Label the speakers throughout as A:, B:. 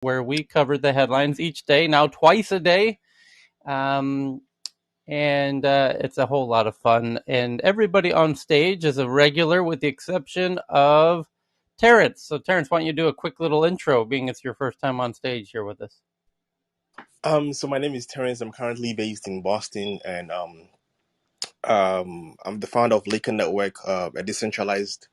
A: where we cover the headlines each day, now twice a day. And it's a whole lot of fun. And everybody on stage is a regular with the exception of Terrence. So, Terrence, why don't you do a quick little intro, being it's your first time on stage here with us?
B: So my name is Terrence. I'm currently based in Boston, and I'm the founder of Laker Network, a decentralized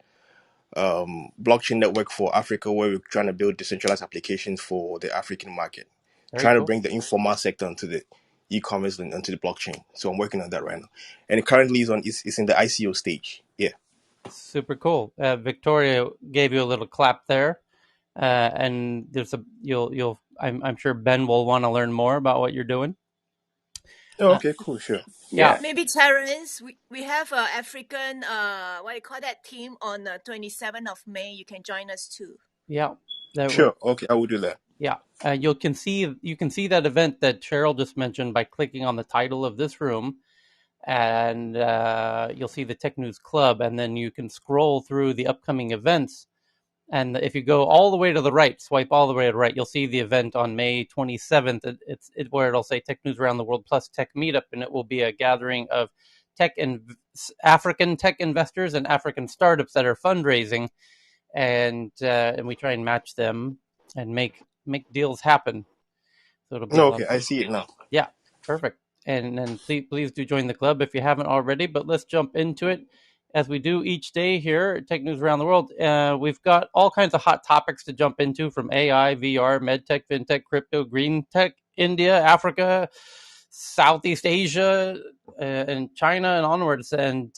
B: blockchain network for Africa, where we're trying to build decentralized applications for the African market,
A: Very
B: trying to
A: cool.
B: bring the informal sector into the e-commerce and into the blockchain. So I'm working on that right now, and it currently is in the ICO stage. Yeah.
A: Super cool. Victoria gave you a little clap there. And there's I'm sure Ben will want to learn more about what you're doing.
B: Oh,
A: Uh,
B: okay. Cool. Sure.
A: yeah,
B: Yeah.
C: Maybe Terrence, we have a African what do you call that team on the 27th of May. You can join us too.
A: yeah, that would,
B: Sure. Okay. I will do that.
A: yeah. You can see that event that Cheryl just mentioned by clicking on the title of this room, and you'll see the Tech News Club, and then you can scroll through the upcoming events. And if you go all the way to the right, swipe all the way to the right, you'll see the event on May 27th. It's where it'll say Tech News Around the World plus Tech Meetup, and it will be a gathering of African tech investors and African startups that are fundraising, and we try and match them and make deals happen. So it'll be a
B: No.
A: lot
B: Okay.
A: of
B: I
A: fun.
B: see it now.
A: Yeah, perfect. And please do join the club if you haven't already. But let's jump into it as we do each day here at Tech News Around the World. We've got all kinds of hot topics to jump into, from AI, VR, medtech, fintech, crypto, green tech, India, Africa, Southeast Asia, and China, and onwards. And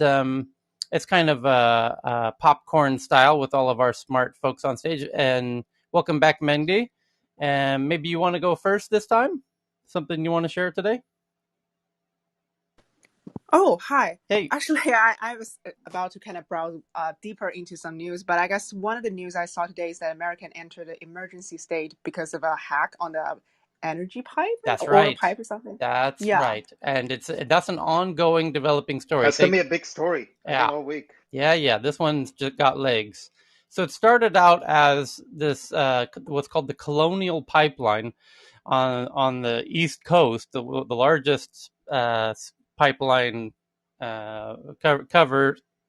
A: it's kind of a popcorn style with all of our smart folks on stage. And welcome back, Mendy. And maybe you want to go first this time? Something you want to share today?
D: Oh, hi.
A: Hey.
D: Actually, I was about to kind of browse deeper into some news, but I guess one of the news I saw today is that American entered the emergency state because of a hack on the energy pipe,
A: That's
D: oil
A: right.
D: pipe or something.
A: That's
D: Yeah.
A: right. And that's an ongoing developing story.
E: That's gonna be a big story, I
A: Yeah.
E: think, all week.
A: Yeah. This one's just got legs. So it started out as this what's called the Colonial Pipeline on the East Coast, the largest pipeline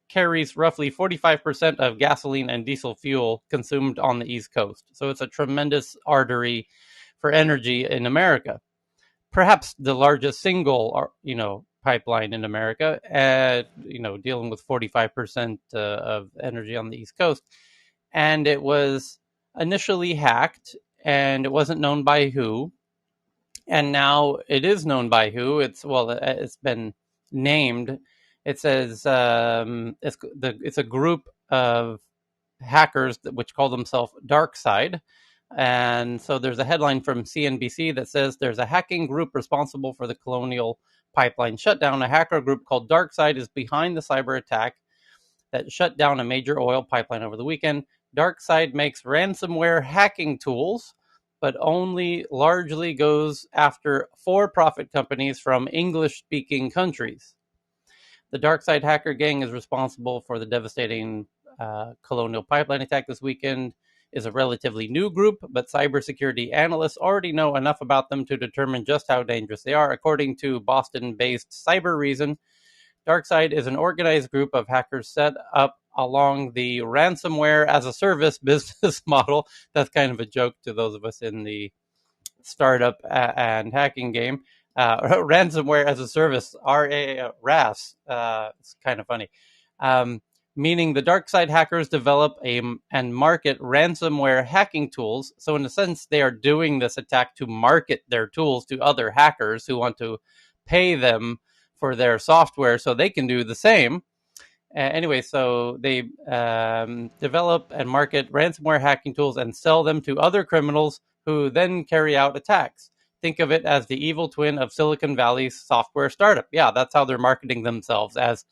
A: carries roughly 45% of gasoline and diesel fuel consumed on the East Coast. So it's a tremendous artery for energy in America. Perhaps the largest single, pipeline in America, dealing with 45% of energy on the East Coast. And it was initially hacked, and it wasn't known by who. And now it is known by who. It's been named. It says it's a group of hackers which call themselves DarkSide. And so there's a headline from CNBC that says there's a hacking group responsible for the Colonial Pipeline shutdown. A hacker group called DarkSide is behind the cyber attack that shut down a major oil pipeline over the weekend. DarkSide makes ransomware hacking tools, but only largely goes after for-profit companies from English-speaking countries. The DarkSide hacker gang is responsible for the devastating Colonial Pipeline attack this weekend. Is a relatively new group, but cybersecurity analysts already know enough about them to determine just how dangerous they are. According to Boston-based Cyber Reason, DarkSide is an organized group of hackers set up along the ransomware as a service business model. That's kind of a joke to those of us in the startup and hacking game. Ransomware as a service, RAS. It's kind of funny. Meaning the DarkSide hackers develop and market ransomware hacking tools. So in a sense, they are doing this attack to market their tools to other hackers who want to pay them for their software so they can do the same. Anyway, so they develop and market ransomware hacking tools and sell them to other criminals who then carry out attacks. Think of it as the evil twin of Silicon Valley's software startup. Yeah, that's how they're marketing themselves, as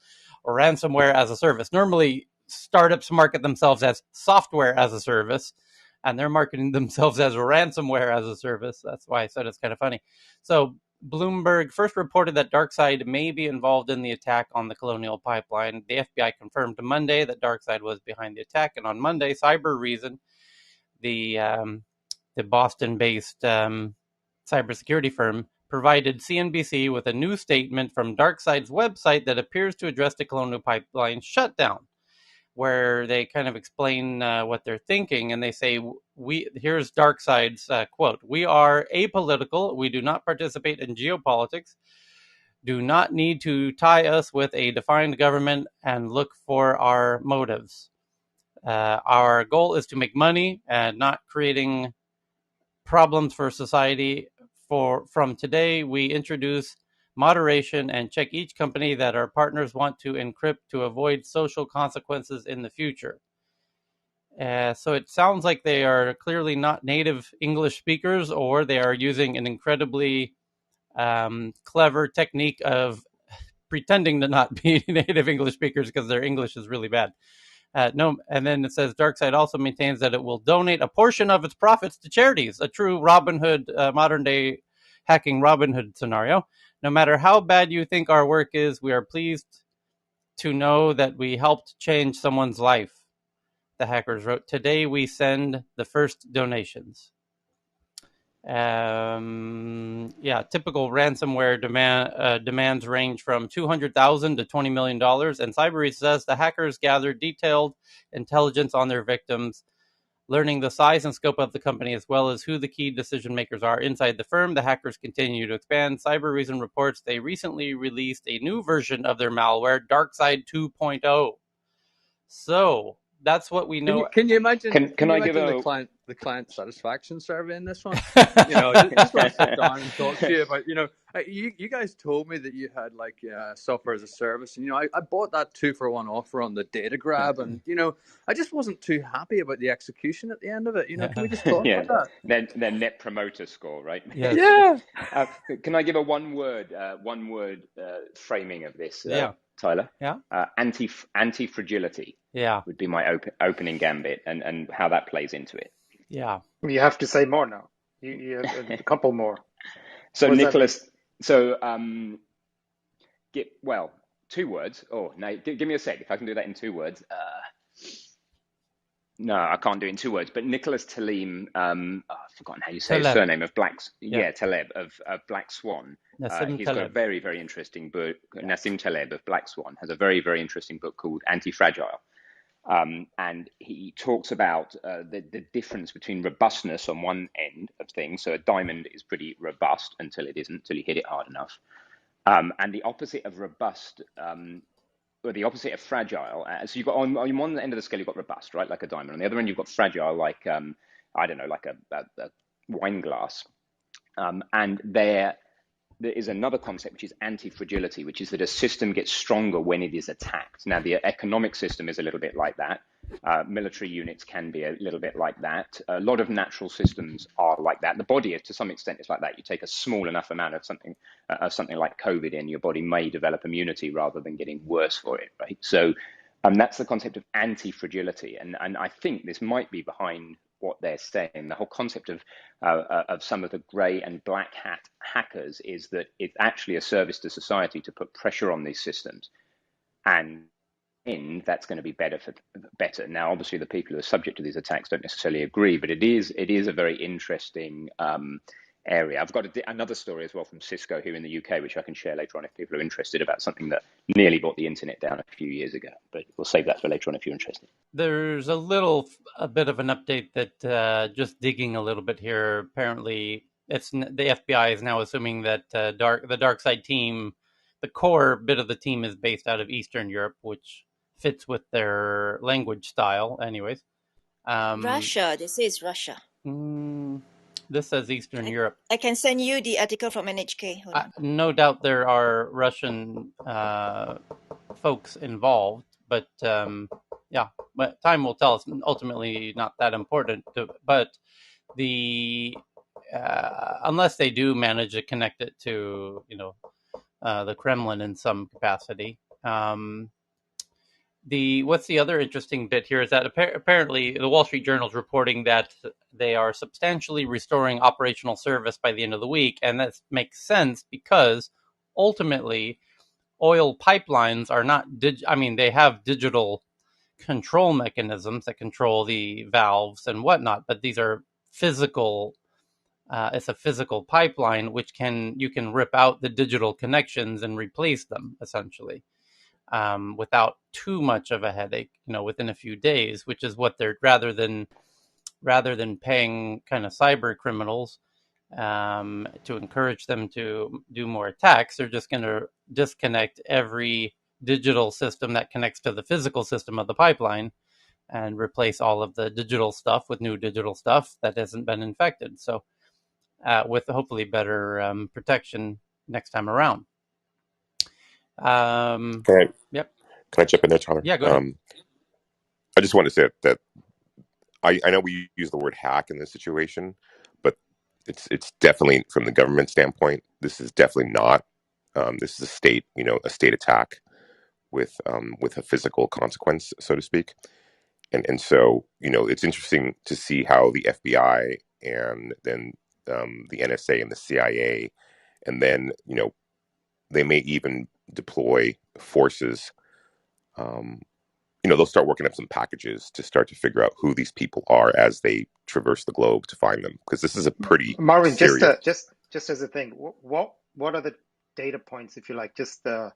A: ransomware as a service. Normally, startups market themselves as software as a service, and they're marketing themselves as ransomware as a service. That's why I said it's kind of funny. So Bloomberg first reported that DarkSide may be involved in the attack on the Colonial Pipeline. The FBI confirmed Monday that DarkSide was behind the attack, and on Monday, Cyber Reason, the the Boston-based cybersecurity firm, provided CNBC with a new statement from DarkSide's website that appears to address the Colonial Pipeline shutdown, where they kind of explain what they're thinking, and they say, here's DarkSide's quote, "We are apolitical. We do not participate in geopolitics, do not need to tie us with a defined government and look for our motives. Our goal is to make money and not creating problems for society. From today, we introduce moderation and check each company that our partners want to encrypt to avoid social consequences in the future." So it sounds like they are clearly not native English speakers, or they are using an incredibly clever technique of pretending to not be native English speakers because their English is really bad. And then it says DarkSide also maintains that it will donate a portion of its profits to charities, a true Robin Hood, modern day hacking Robin Hood scenario. "No matter how bad you think our work is, we are pleased to know that we helped change someone's life," the hackers wrote. "Today we send the first donations." Typical ransomware demands range from $200,000 to $20 million, and Cybereach says the hackers gathered detailed intelligence on their victims, learning the size and scope of the company as well as who the key decision makers are inside the firm. The hackers continue to expand. Cybereason reports they recently released a new version of their malware, DarkSide 2.0. So that's what we know.
E: Can you imagine?
F: Can I give
E: the client satisfaction survey in this one? Just want to sit down and talk to you about. You guys told me that you had software as a service, and I bought that 2-for-1 offer on the data grab, and I just wasn't too happy about the execution at the end of it. Can we just talk about that?
F: Their net promoter score, right?
A: Yes.
E: Yeah.
F: Can I give a one word framing of this? Tyler?
A: Yeah.
F: Anti-fragility.
A: Yeah.
F: Would be my opening gambit, and how that plays into it.
A: Yeah.
G: You have to say more now. You have a couple more.
F: So Nicholas, 2 words. Oh, no, give me a sec. If I can do that in 2 words. No, I can't do it in 2 words. But Nicholas Taleb, I've forgotten how you say his surname, of Taleb of Black Swan. He's got a very, very interesting book. Nassim Taleb of Black Swan has a very, very interesting book called Anti-Fragile. And he talks about the difference between robustness on one end of things. So a diamond is pretty robust until it isn't, until you hit it hard enough. And the opposite of robust, or the opposite of fragile. So you've got on one end of the scale, you've got robust, right, like a diamond. On the other end, you've got fragile, like like a wine glass. And there is another concept, which is anti-fragility, which is that a system gets stronger when it is attacked. Now, the economic system is a little bit like that. Military units can be a little bit like that. A lot of natural systems are like that. The body, to some extent, is like that. You take a small enough amount of something like COVID in, your body may develop immunity rather than getting worse for it, right? So that's the concept of anti-fragility. And I think this might be behind what they're saying. The whole concept of some of the grey and black hat hackers is that it's actually a service to society to put pressure on these systems, and that's going to be better. Now, obviously, the people who are subject to these attacks don't necessarily agree, but it is a very interesting area. I've got another story as well from Cisco here in the UK, which I can share later on if people are interested, about something that nearly brought the internet down a few years ago. But we'll save that for later on if you're interested.
A: There's a bit of an update that just digging a little bit here. Apparently, the FBI is now assuming that the DarkSide team, the core bit of the team, is based out of Eastern Europe, which fits with their language style. Anyways,
C: Russia. They say it's Russia.
A: This says Eastern Europe.
C: I can send you the article from NHK.
A: No doubt there are Russian folks involved, but but time will tell. It's ultimately not that important. But unless they do manage to connect it to the Kremlin in some capacity. What's the other interesting bit here is that apparently the Wall Street Journal is reporting that they are substantially restoring operational service by the end of the week, and that makes sense because ultimately oil pipelines are not they have digital control mechanisms that control the valves and whatnot, but these are physical. It's a physical pipeline, which you can rip out the digital connections and replace them essentially without too much of a headache. Within a few days, which is what they're rather than paying kind of cyber criminals to encourage them to do more attacks. They're just going to disconnect every digital system that connects to the physical system of the pipeline and replace all of the digital stuff with new digital stuff that hasn't been infected. So with hopefully better protection next time around. Yep.
H: Can I jump in there, Tyler?
A: Yeah, go ahead.
H: I just want to say that I know we use the word hack in this situation, but it's definitely, from the government standpoint, this is definitely not. This is a state attack with a physical consequence, so to speak. And so, it's interesting to see how the FBI and then the NSA and the CIA, and then, they may even deploy forces. They'll start working up some packages to start to figure out who these people are as they traverse the globe to find them, because this is a pretty
G: Marvin,
H: serious.
G: just as a thing, what are the data points, if you like, just
H: Yeah.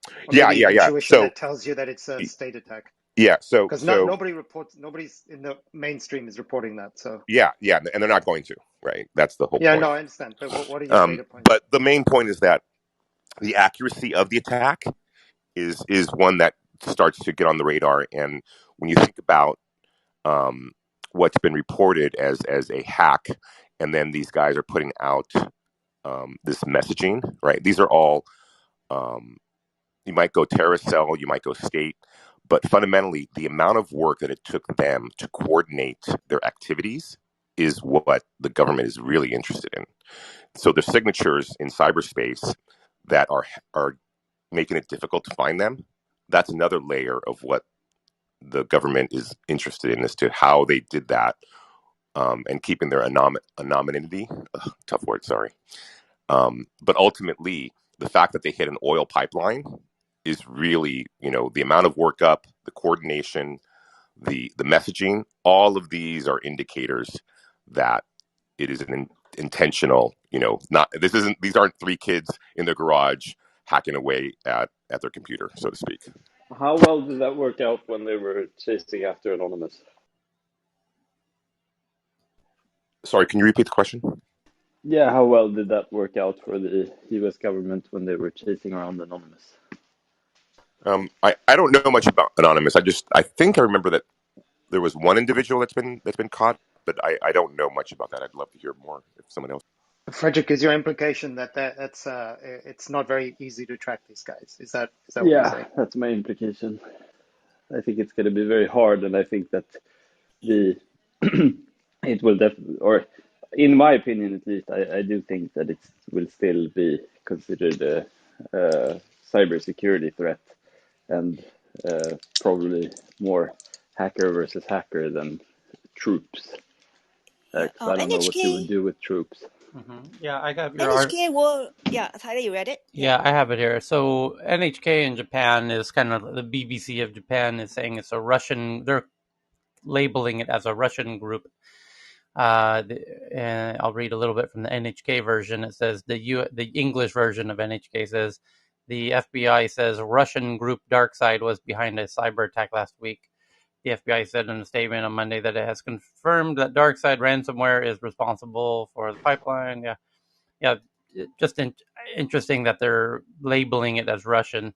G: intuition
H: So
G: that tells you that it's a state attack?
H: Yeah. So
G: because nobody's in the mainstream is reporting that. So
H: yeah, and they're not going to, right? That's the whole
G: yeah,
H: point.
G: no, I understand. But what are your data points?
H: But the main point is that the accuracy of the attack is one that starts to get on the radar. And when you think about what's been reported as a hack, and then these guys are putting out this messaging, right? These are all you might go Terracell, you might go Skate, but fundamentally, the amount of work that it took them to coordinate their activities is what the government is really interested in. So there's signatures in cyberspace that are making it difficult to find them. That's another layer of what the government is interested in, as to how they did that, and keeping their anonymity. Tough word, sorry. But ultimately, the fact that they hit an oil pipeline is really, the amount of workup, the coordination, the messaging. All of these are indicators that it is an intentional. These aren't three kids in their garage hacking away at their computer, so to speak.
I: How well did that work out when they were chasing after Anonymous?
H: Sorry, can you repeat the question?
I: Yeah, how well did that work out for the US government when they were chasing around Anonymous?
H: I don't know much about Anonymous. I think I remember that there was one individual that's been caught, but I don't know much about that. I'd love to hear more if someone else.
G: Frederick, is your implication that's it's not very easy to track these guys? Is that what you're saying?
I: Yeah, that's my implication. I think it's going to be very hard, and I think that it will definitely, or in my opinion at least, I do think that it will still be considered a cybersecurity threat, and probably more hacker versus hacker than troops. I don't know what you would do with troops.
A: Mm-hmm. Yeah, I got your
C: NHK will. Yeah, Tyler, you read it?
A: Yeah, I have it here. So NHK in Japan is kind of the BBC of Japan is saying it's a Russian. They're labeling it as a Russian group. And I'll read a little bit from the NHK version. It says the English version of NHK says the FBI says Russian group DarkSide was behind a cyber attack last week. The FBI said in a statement on Monday that it has confirmed that DarkSide ransomware is responsible for the pipeline. Yeah, just interesting that they're labeling it as Russian.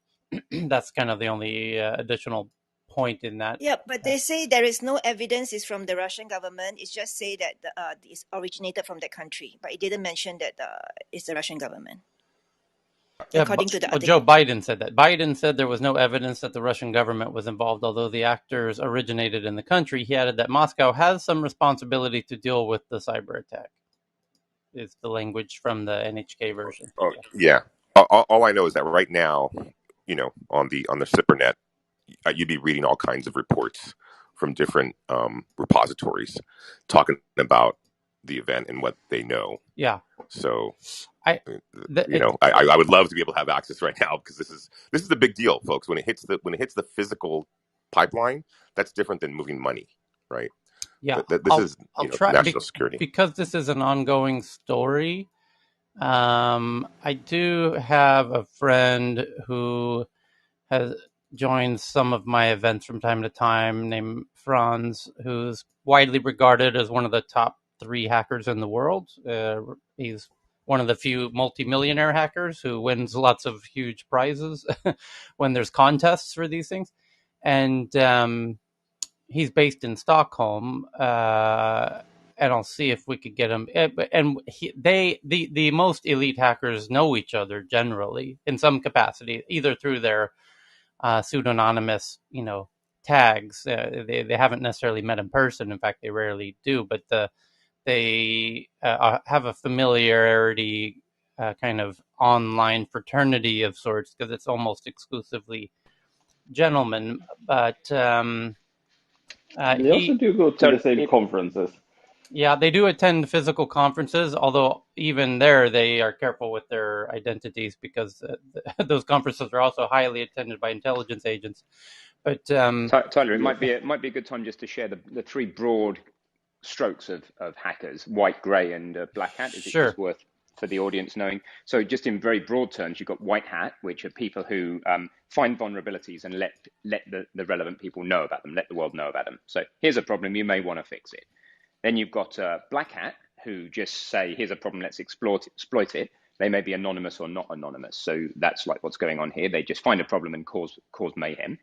A: That's kind of the only additional point in that.
C: Yeah, but they say there is no evidence is from the Russian government. It's just say that it's originated from that country, but it didn't mention that it's the Russian government.
A: Yeah,
C: according to the
A: Joe Biden said that. Biden said there was no evidence that the Russian government was involved, although the actors originated in the country. He added that Moscow has some responsibility to deal with the cyber attack. Is the language from the NHK version.
H: Oh, yeah. All I know is that right now, on the SIPRNet, you'd be reading all kinds of reports from different repositories talking about the event and what they know.
A: Yeah.
H: So
A: I
H: would love to be able to have access right now, because this is a big deal, folks. When it hits the physical pipeline, that's different than moving money, right?
A: Yeah,
H: This is
A: I'll try
H: national security.
A: because this is an ongoing story. I do have a friend who has joined some of my events from time to time, named Franz, who's widely regarded as one of the top 3 hackers in the world. He's one of the few multimillionaire hackers who wins lots of huge prizes when there's contests for these things. And he's based in Stockholm, and I'll see if we could get him. And the most elite hackers know each other generally in some capacity, either through their pseudonymous, tags. They haven't necessarily met in person. In fact, they rarely do. But they have a familiarity, kind of online fraternity of sorts, because it's almost exclusively gentlemen. But
I: they also do go to the same conferences.
A: Yeah, they do attend physical conferences, although even there they are careful with their identities, because those conferences are also highly attended by intelligence agents. But
F: Tyler, it might be a good time just to share the 3 broad strokes of hackers: white, grey, and black hat. Is it just worth for the audience knowing? So just in very broad terms, you've got white hat, which are people who find vulnerabilities and let the relevant people know about them, let the world know about them. So here's a problem, you may want to fix it. Then you've got black hat, who just say, here's a problem, let's exploit it. They may be anonymous or not anonymous. So that's like what's going on here. They just find a problem and cause mayhem.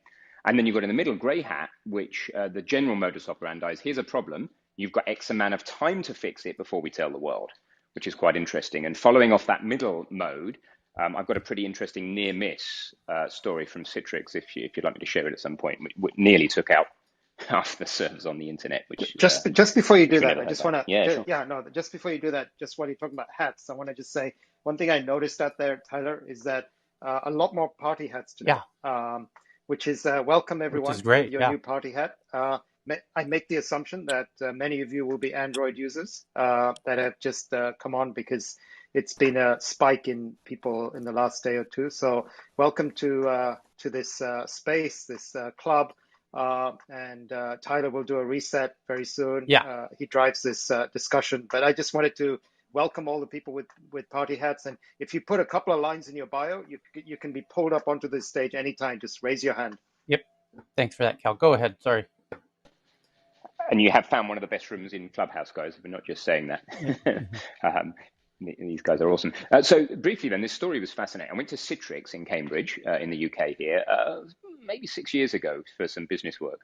F: And then you've got in the middle grey hat, which the general modus operandi is, here's a problem, you've got X amount of time to fix it before we tell the world, which is quite interesting. And following off that middle mode, I've got a pretty interesting near miss story from Citrix, if you'd like me to share it at some point. It nearly took out half the servers on the internet. Which
G: just before you do that, I just want to just before you do that, just while you're talking about hats, I want to just say one thing I noticed out there, Tyler, is that a lot more party hats today. Which is welcome everyone.
A: Which is great.
G: Your new party hat. I make the assumption that many of you will be Android users that have just come on because it's been a spike in people in the last day or two. So welcome to this space, this club. And Tyler will do a reset very soon. He drives this discussion, but I just wanted to welcome all the people with party hats. And if you put a couple of lines in your bio, you can be pulled up onto this stage anytime. Just raise your hand.
A: Yep. Thanks for that, Cal. Go ahead. Sorry.
F: And you have found one of the best rooms in Clubhouse, guys. We're not just saying that. These guys are awesome. So briefly then, this story was fascinating. I went to Citrix in Cambridge in the UK here, maybe 6 years ago for some business work.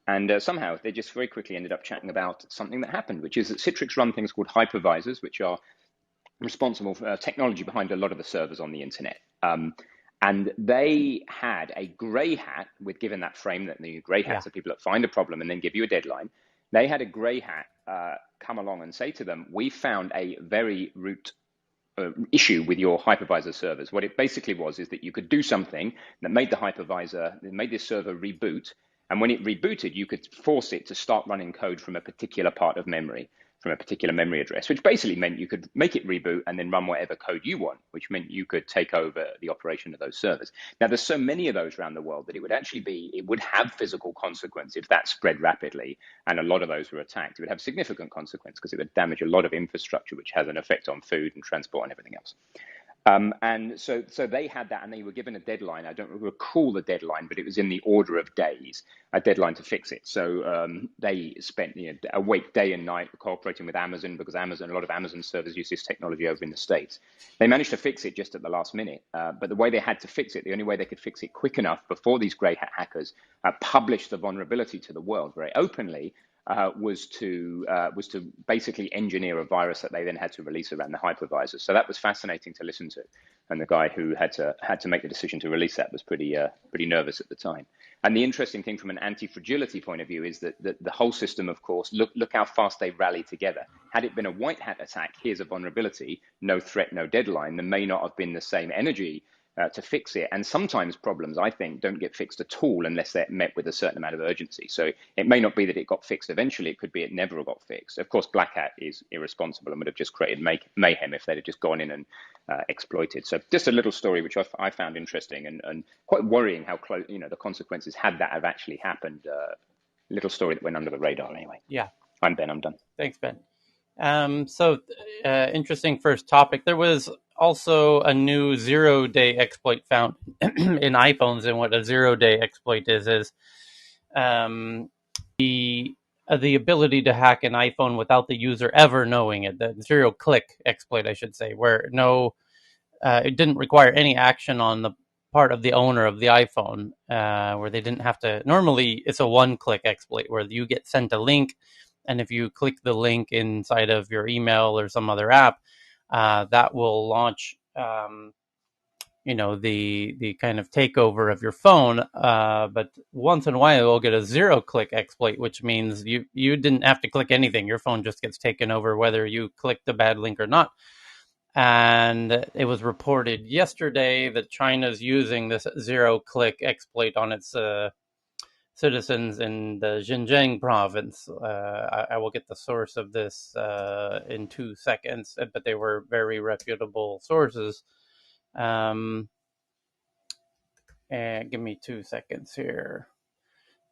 F: And somehow they just very quickly ended up chatting about something that happened, which is that Citrix run things called hypervisors, which are responsible for technology behind a lot of the servers on the internet. And they had a grey hat, with given that frame that the grey hats are people that find a problem and then give you a deadline. They had a grey hat come along and say to them, we found a very root issue with your hypervisor servers. What it basically was is that you could do something that made the hypervisor, that made this server reboot. And when it rebooted, you could force it to start running code from a particular part of memory, from a particular memory address, which basically meant you could make it reboot and then run whatever code you want, which meant you could take over the operation of those servers. Now, there's so many of those around the world that it would have physical consequence if that spread rapidly and a lot of those were attacked. It would have significant consequence because it would damage a lot of infrastructure, which has an effect on food and transport and everything else. And so they had that, and they were given a deadline. I don't recall the deadline, but it was in the order of days, a deadline to fix it. So they spent awake day and night cooperating with Amazon, because a lot of Amazon servers use this technology over in the States. They managed to fix it just at the last minute, but the way they had to fix it, the only way they could fix it quick enough before these grey hat hackers published the vulnerability to the world very openly, was to basically engineer a virus that they then had to release around the hypervisor. So that was fascinating to listen to, and the guy who had to make the decision to release that was pretty nervous at the time. And the interesting thing from an anti-fragility point of view is that the whole system, of course, look how fast they rallied together. Had it been a white hat attack, here's a vulnerability, no threat, no deadline, there may not have been the same energy to fix it. And sometimes problems, I think, don't get fixed at all unless they're met with a certain amount of urgency. So it may not be that it got fixed eventually. It could be it never got fixed. Of course, Black Hat is irresponsible and would have just created mayhem if they'd have just gone in and exploited. So just a little story which I found interesting and quite worrying how close, the consequences had that have actually happened. Little story that went under the radar anyway.
A: Yeah.
F: I'm Ben. I'm done.
A: Thanks, Ben. Interesting first topic. There was also a new 0-day exploit found in iPhones, and what a 0-day exploit is the ability to hack an iPhone without the user ever knowing it. The 0-click exploit, I should say, where it didn't require any action on the part of the owner of the iPhone, where they didn't have to. Normally, it's a 1-click exploit where you get sent a link, and if you click the link inside of your email or some other app, that will launch the kind of takeover of your phone. But once in a while, you'll get a 0-click exploit, which means you didn't have to click anything. Your phone just gets taken over whether you click the bad link or not. And it was reported yesterday that China's using this 0-click exploit on its citizens in the Xinjiang province. I will get the source of this in 2 seconds, but they were very reputable sources. And give me 2 seconds here.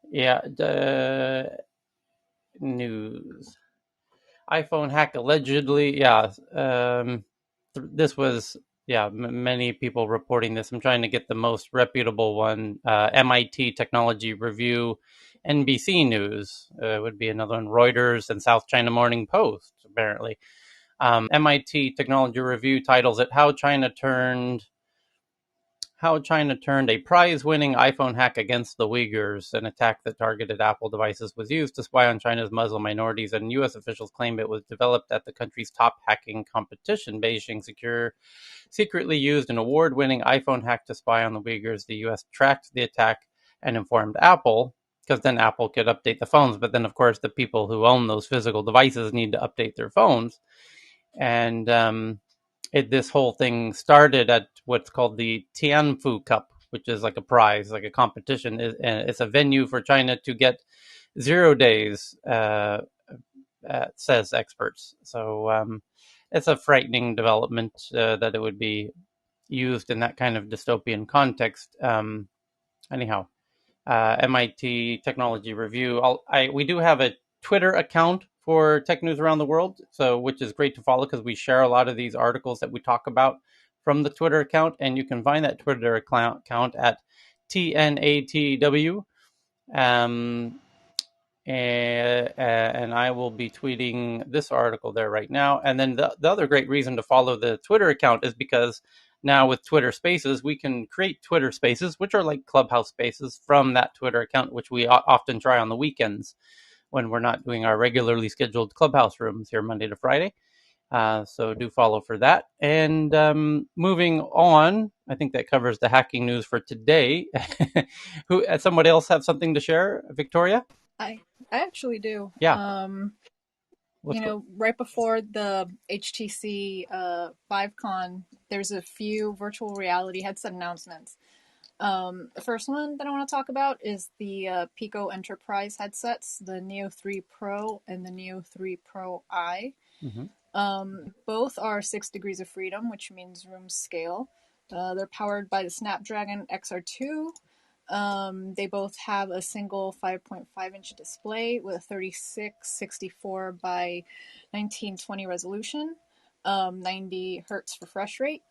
A: Yeah, the news. iPhone hack allegedly. Yeah, this was many people reporting this. I'm trying to get the most reputable one. MIT Technology Review, NBC News would be another one. Reuters and South China Morning Post apparently. MIT Technology Review titles it "How China Turned a prize-winning iPhone hack against the Uyghurs. An attack that targeted Apple devices was used to spy on China's Muslim minorities, and U.S. officials claim it was developed at the country's top hacking competition. Beijing secretly used an award-winning iPhone hack to spy on the Uyghurs. The U.S. tracked the attack and informed Apple, because then Apple could update the phones. But then, of course, the people who own those physical devices need to update their phones. And this whole thing started at what's called the Tianfu Cup, which is like a prize, like a competition. And it's a venue for China to get 0 days, says experts. So it's a frightening development that it would be used in that kind of dystopian context. Anyhow, MIT Technology Review. We do have a Twitter account for tech news around the world, which is great to follow because we share a lot of these articles that we talk about from the Twitter account, and you can find that Twitter account at TNATW. And I will be tweeting this article there right now. And then the other great reason to follow the Twitter account is because now with Twitter Spaces, we can create Twitter Spaces, which are like Clubhouse Spaces from that Twitter account, which we often try on the weekends when we're not doing our regularly scheduled Clubhouse rooms here Monday to Friday. So do follow for that. And moving on, I think that covers the hacking news for today. Somebody else have something to share? Victoria?
J: I actually do.
A: Yeah.
J: Right before the HTC ViveCon, there's a few virtual reality headset announcements. The first one that I want to talk about is the Pico Enterprise headsets, the Neo 3 Pro and the Neo 3 Pro I. Mm-hmm. Both are 6 degrees of freedom, which means room scale. They're powered by the Snapdragon XR2. They both have a single 5.5-inch display with a 3664 by 1920 resolution, 90 hertz refresh rate.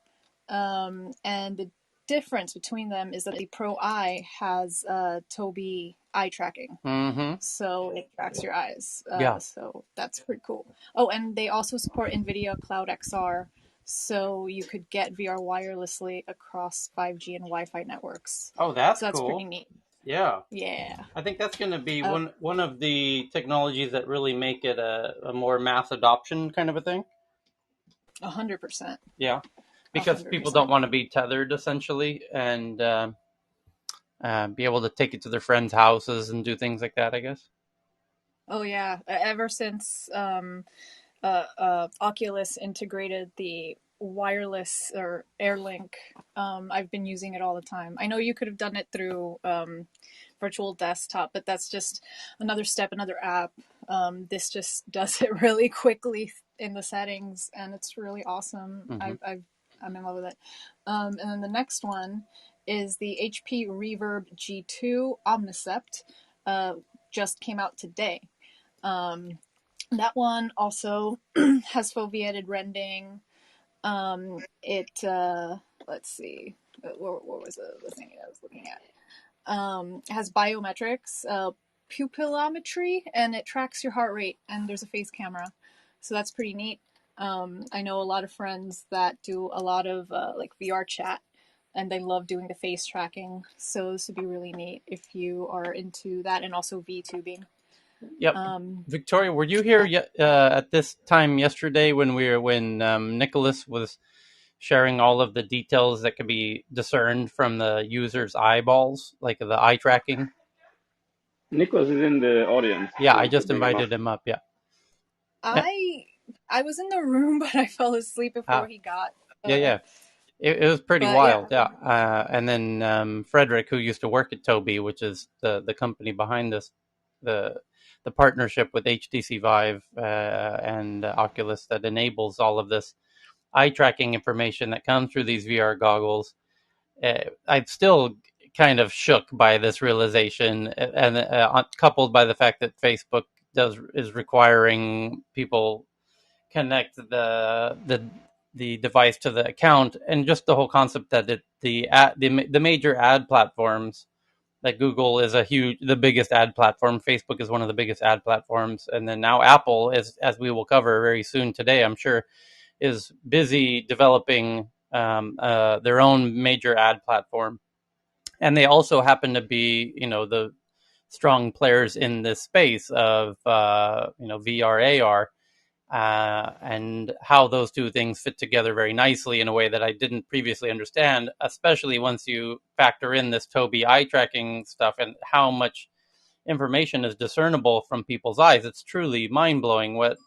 J: And the difference between them is that the Pro I has Tobii eye tracking. Mm-hmm. So it tracks your eyes. So that's pretty cool. Oh, and they also support NVIDIA Cloud XR. So you could get VR wirelessly across 5G and Wi-Fi networks.
A: Oh, that's
J: cool.
A: Pretty
J: neat.
A: Yeah.
J: Yeah.
A: I think that's going to be one of the technologies that really make it a more mass adoption kind of a thing.
J: 100%.
A: Yeah. Because 100%. People don't want to be tethered, essentially, and be able to take it to their friends' houses and do things like that, I guess.
J: Oh, yeah. Ever since Oculus integrated the wireless or AirLink, I've been using it all the time. I know you could have done it through virtual desktop, but that's just another step, another app. This just does it really quickly in the settings, and it's really awesome. Mm-hmm. I'm in love with it. And then the next one is the HP Reverb G2 Omnicept. Just came out today. That one also has foveated rendering. Let's see, what was the thing I was looking at? It has biometrics, pupillometry, and it tracks your heart rate, and there's a face camera, so that's pretty neat. I know a lot of friends that do a lot of like VR chat, and they love doing the face tracking, so this would be really neat if you are into that, and also VTubing.
A: Yep. Victoria, were you here at this time yesterday when Nicholas was sharing all of the details that could be discerned from the user's eyeballs, like the eye tracking?
I: Nicholas is in the audience.
A: Yeah, I just invited him up. Yeah.
J: I was in the room, but I fell asleep before he got.
A: Yeah. It was pretty wild, yeah. And then Frederick, who used to work at Tobii, which is the company behind this, the partnership with HTC Vive and Oculus that enables all of this eye tracking information that comes through these VR goggles. I'm still kind of shook by this realization, and coupled by the fact that Facebook is requiring people connect the device to the account, and just the whole concept that the major ad platforms, like Google is the biggest ad platform, Facebook is one of the biggest ad platforms, and then now Apple is, as we will cover very soon today, I'm sure, is busy developing their own major ad platform, and they also happen to be, the strong players in this space of VR, AR. And how those two things fit together very nicely in a way that I didn't previously understand, especially once you factor in this Tobii eye tracking stuff and how much information is discernible from people's eyes. It's truly mind blowing what